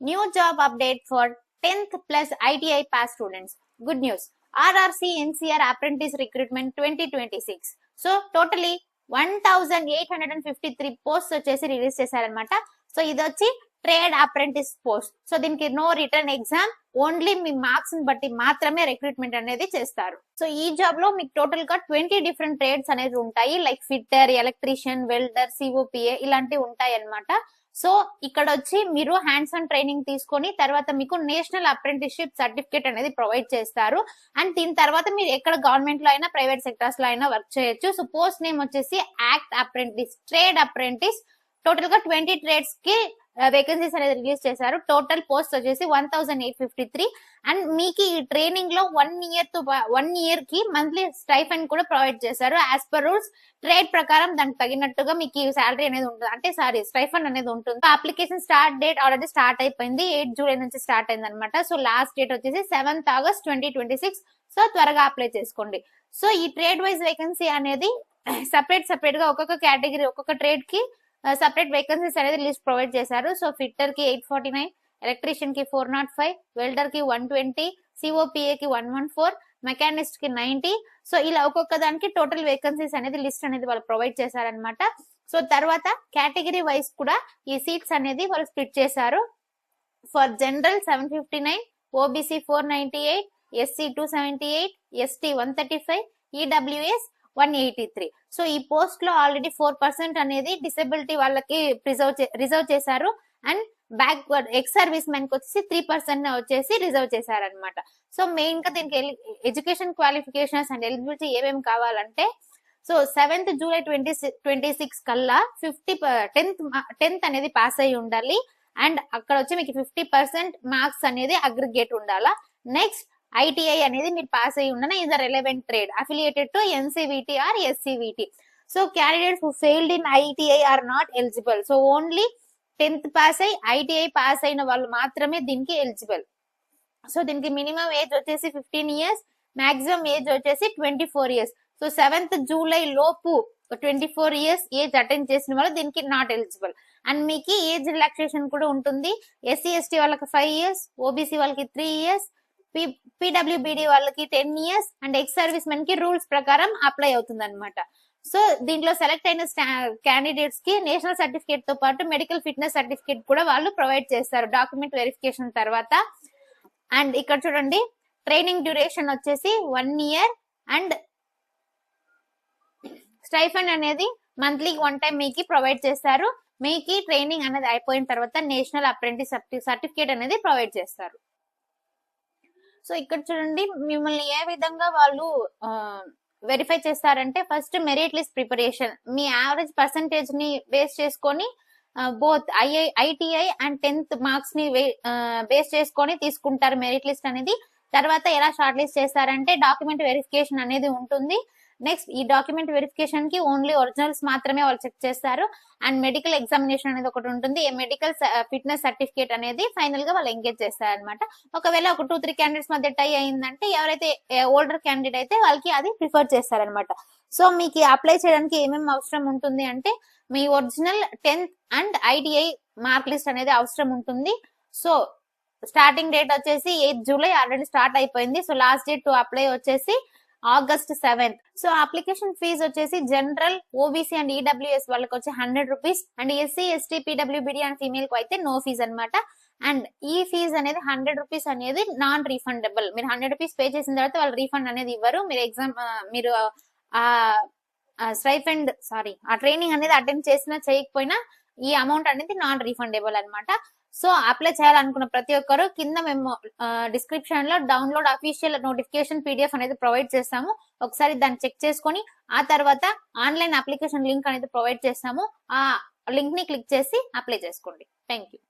New job update for 10th plus ITI pass students. Good news. RRC NCR Apprentice Recruitment 2026. So totally 1853 post వచ్చేసి release చేశారనమాట. So ఇది వచ్చి trade apprentice post. So దీనికి no return exam, only మీ marks ని బట్టి మాత్రమే recruitment అనేది చేస్తారు. సో ఈ జాబ్ లో మీకు టోటల్ గా 20 డిఫరెంట్ ట్రేడ్స్ అనేది ఉంటాయి. Like fitter, electrician, welder, COPA ఇలాంటివి ఉంటాయి అనమాట. సో ఇక్కడ వచ్చి మీరు హ్యాండ్స్ ఆన్ ట్రైనింగ్ తీసుకొని తర్వాత మీకు నేషనల్ అప్రెంటిస్షిప్ సర్టిఫికేట్ అనేది ప్రొవైడ్ చేస్తారు. అండ్ దీని తర్వాత మీరు ఎక్కడ గవర్నమెంట్ లో అయినా ప్రైవేట్ సెక్టర్స్ లో అయినా వర్క్ చేయొచ్చు. సో పోస్ట్ నేమ్ వచ్చేసి act apprentice, trade apprentice. Total గా 20 ట్రేడ్స్ కి వేకెన్సీస్ అనేది రిలీజ్ చేశారు. టోటల్ పోస్ట్ వచ్చేసి 1853. అండ్ మీకు ఈ ట్రైనింగ్ లో 1 ఇయర్ కి మంత్లీ స్టైఫండ్ కూడా ప్రొవైడ్ చేశారు. యాజ్ పర్ రూల్స్ ట్రేడ్ ప్రకారం దానికి తగినట్టుగా మీకు శాలరీ అనేది ఉంటుంది, అంటే స్టైఫండ్ అనేది ఉంటుంది. Application start date already start అయిపోయింది, 8 జూలై నుంచి స్టార్ట్ అయింది అనమాట. సో లాస్ట్ డేట్ వచ్చేసి 7th ఆగస్ట్ 2026. సో త్వరగా అప్లై చేసుకోండి. సో ఈ ట్రేడ్ వైజ్ వేకెన్సీ అనేది సెపరేట్ గా ఒక్కొక్క కేటగిరీ, ఒక్కొక్క ట్రేడ్ కి సెపరేట్ వేకెన్సీస్ అనేది లిస్ట్ ప్రొవైడ్ చేశారు. సో ఫిట్టర్ కి 849, ఎలక్ట్రీషియన్ కి 405, వెల్డర్ కి 120, సిఓపిఏ కి 114, మెకానిస్ట్ కి 90. సో ఇలా ఒక్కొక్క దానికి టోటల్ వేకెన్సీస్ అనేది లిస్ట్ అనేది వాళ్ళు ప్రొవైడ్ చేశారనమాట. సో తర్వాత కేటగిరీ వైజ్ కూడా ఈ సీట్స్ అనేది వాళ్ళు స్ప్లిట్ చేశారు. For general 759, OBC 498, SC 278, ST 135, EWS 183. So ఈ పోస్ట్ లో ఆల్రెడీ 4% అనేది డిసేబిలిటీ వాళ్ళకి రిజర్వ్ చేశారు. And backward ex service men కి వచ్చేసి 3% వచ్చేసి రిజర్వ్ చేశారనమాట. సో మెయిన్ గా దీనికి ఎడ్యుకేషన్ క్వాలిఫికేషన్స్ అండ్ ఎలిజిబిలిటీ ఏమేమి కావాలంటే, సో 7th జూలై 2026 కల్లా 10th అనేది పాస్ అయి ఉండాలి. అండ్ అక్కడ వచ్చి మీకు 50% మార్క్స్ అనేది అగ్రిగేట్ ఉండాలా. నెక్స్ట్ ITI అనేది మీరు పాస్ అయి ఉండన in the relevant trade affiliated to NCVT or SCVT. So candidates who failed in ITI are not eligible. So only 10th pass అయి ITI పాస్ అయిన వాళ్ళు మాత్రమే దీనికి ఎలిజిబుల్. సో దీనికి మినిమం ఏజ్ వచ్చేసి 15 years, మాక్సిమం ఏజ్ వచ్చేసి 24 years. So 7th July లోపు 24 years age attend చేసిన వాళ్ళు దీనికి నాట్ ఎలిజిబుల్. అండ్ మీకు ఏజ్ రిలాక్సేషన్ కూడా ఉంటుంది. SC ST వాళ్ళకి 5 years, ఓబీసీ వాళ్ళకి 3 years, PWBD వాళ్ళకి 10 years and ex service men కి రూల్స్ ప్రకారం అప్లై అవుతుంది అనమాట. సో దీంట్లో సెలెక్ట్ అయిన క్యాండిడేట్స్ కి నేషనల్ సర్టిఫికేట్ తో పాటు మెడికల్ ఫిట్నెస్ సర్టిఫికేట్ కూడా వాళ్ళు ప్రొవైడ్ చేస్తారు డాక్యుమెంట్ వెరిఫికేషన్ తర్వాత. అండ్ ఇక్కడ చూడండి, ట్రైనింగ్ డ్యూరేషన్ వచ్చేసి 1 year అండ్ స్టైఫండ్ అనేది మంత్లీ 1 time మీకు ప్రొవైడ్ చేస్తారు. మీకు ట్రైనింగ్ అనేది అయిపోయిన తర్వాత నేషనల్ అప్రెంటిస్ సర్టిఫికేట్ అనేది ప్రొవైడ్ చేస్తారు. సో ఇక్కడ చూడండి, మిమ్మల్ని ఏ విధంగా వాళ్ళు వెరిఫై చేస్తారంటే, ఫస్ట్ మెరిట్ లిస్ట్ ప్రిపరేషన్, మీ యావరేజ్ పర్సంటేజ్ ని బేస్ చేసుకొని both ITI and 10th marks ని బేస్ చేసుకొని తీసుకుంటారు మెరిట్ లిస్ట్ అనేది. తర్వాత ఎలా షార్ట్ లిస్ట్ చేస్తారంటే డాక్యుమెంట్ వెరిఫికేషన్ అనేది ఉంటుంది. నెక్స్ట్ ఈ డాక్యుమెంట్ వెరిఫికేషన్ కి ఓన్లీ ఒరిజినల్స్ మాత్రమే వాళ్ళు చెక్ చేస్తారు. అండ్ మెడికల్ ఎగ్జామినేషన్ అనేది ఒకటి ఉంటుంది. మెడికల్ ఫిట్నెస్ సర్టిఫికేట్ అనేది ఫైనల్ గా వాళ్ళు ఎంగేజ్ చేస్తారు అనమాట. ఒకవేళ ఒక 2-3 క్యాండిడేట్స్ మధ్య టై అయిందంటే ఎవరైతే ఓల్డర్ క్యాండిడేట్ అయితే వాళ్ళకి అది ప్రిఫర్ చేస్తారనమాట. సో మీకు అప్లై చేయడానికి ఏమేమి అవసరం ఉంటుంది అంటే, మీ original 10th and ITI mark list అనేది అవసరం ఉంటుంది. సో స్టార్టింగ్ డేట్ వచ్చేసి 8 జూలై ఆల్రెడీ స్టార్ట్ అయిపోయింది. So last date to apply వచ్చేసి August 7th. So application fee వచ్చేసి జనరల్, ఓబీసీ అండ్ ఈడబ్ల్యూఎస్ వాళ్ళకి వచ్చి 100 rupees and SC ST PWBD and female కు అయితే నో ఫీజ్ అనమాట. అండ్ ఈ ఫీజ్ అనేది 100 rupees అనేది నాన్ రీఫండబుల్. మీరు 100 rupees పే చేసిన తర్వాత వాళ్ళు రీఫండ్ అనేది ఇవ్వరు. మీరు స్టైఫండ్ ఆ ట్రైనింగ్ అనేది అటెండ్ చేసినా చేయకపోయినా ఈ అమౌంట్ అనేది నాన్ రీఫండబుల్ అనమాట. సో అప్లై చేయాలనుకున్న ప్రతి ఒక్కరు కింద మేము డిస్క్రిప్షన్ లో డౌన్లోడ్ అఫీషియల్ నోటిఫికేషన్ PDF అనేది ప్రొవైడ్ చేస్తాము. ఒకసారి దాన్ని చెక్ చేసుకొని ఆ తర్వాత ఆన్లైన్ అప్లికేషన్ లింక్ అనేది ప్రొవైడ్ చేస్తాము. ఆ లింక్ ని క్లిక్ చేసి అప్లై చేసుకోండి. Thank you.